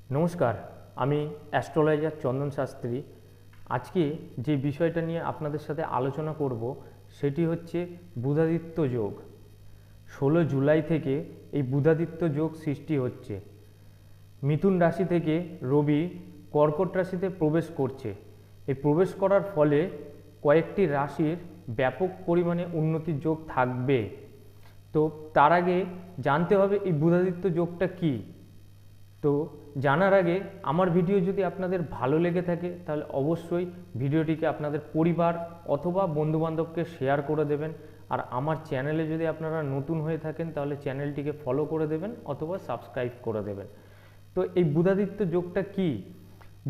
নমস্কার, আমি অ্যাস্ট্রোলজার চন্দন শাস্ত্রী। আজকে যে বিষয়টা নিয়ে আপনাদের সাথে আলোচনা করব সেটি হচ্ছে বুধাদিত্য যোগ। 16 জুলাই থেকে এই বুধাদিত্য যোগ সৃষ্টি হচ্ছে। মিথুন রাশি থেকে রবি কর্কট রাশিতে প্রবেশ করছে। এই প্রবেশ করার ফলে কয়েকটি রাশির ব্যাপক পরিমাণে উন্নতির যোগ থাকবে। তো তার আগে জানতে হবে এই বুধাদিত্য যোগটা কী। তো জানার আগে আমার ভিডিও যদি আপনাদের ভালো লেগে থাকে তাহলে অবশ্যই ভিডিওটিকে আপনাদের পরিবার অথবা বন্ধুবান্ধবকে শেয়ার করে দেবেন। আর আমার চ্যানেলে যদি আপনারা নতুন হয়ে থাকেন তাহলে চ্যানেলটিকে ফলো করে দেবেন অথবা সাবস্ক্রাইব করে দেবেন। তো এই বুধাদিত্য যোগটা কি?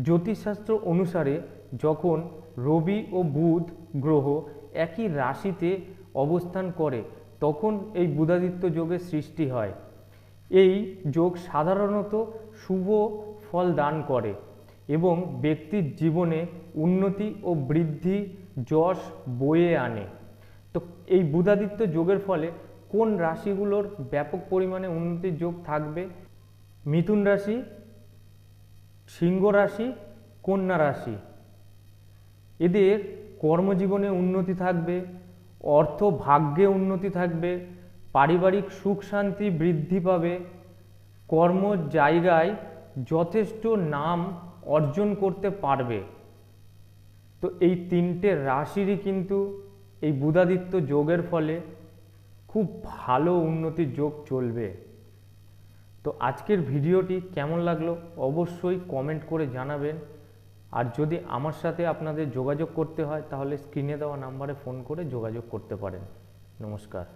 জ্যোতিষশাস্ত্র অনুসারে যখন রবি ও বুধ গ্রহ একই রাশিতে অবস্থান করে তখন এই বুধাদিত্য যোগের সৃষ্টি হয়। এই যোগ সাধারণত শুভ ফল দান করে এবং ব্যক্তির জীবনে উন্নতি ও বৃদ্ধি যশ বয়ে আনে। তো এই বুধাদিত্য যোগের ফলে কোন রাশিগুলোর ব্যাপক পরিমাণে উন্নতির যোগ থাকবে? মিথুন রাশি, সিংহ রাশি, কন্যা রাশি। এদের কর্মজীবনে উন্নতি থাকবে, অর্থ ভাগ্যে উন্নতি থাকবে, পারিবারিক সুখ শান্তি বৃদ্ধি পাবে, কর্ম জায়গায় যথেষ্ট নাম অর্জন করতে পারবে। তো এই তিনটে রাশিরই কিন্তু এই বুধাদিত্য যোগের ফলে খুব ভালো উন্নতির যোগ চলবে। তো আজকের ভিডিওটি কেমন লাগলো অবশ্যই কমেন্ট করে জানাবেন। আর যদি আমার সাথে আপনাদের যোগাযোগ করতে হয় তাহলে স্ক্রিনে দেওয়া নাম্বারে ফোন করে যোগাযোগ করতে পারেন। নমস্কার।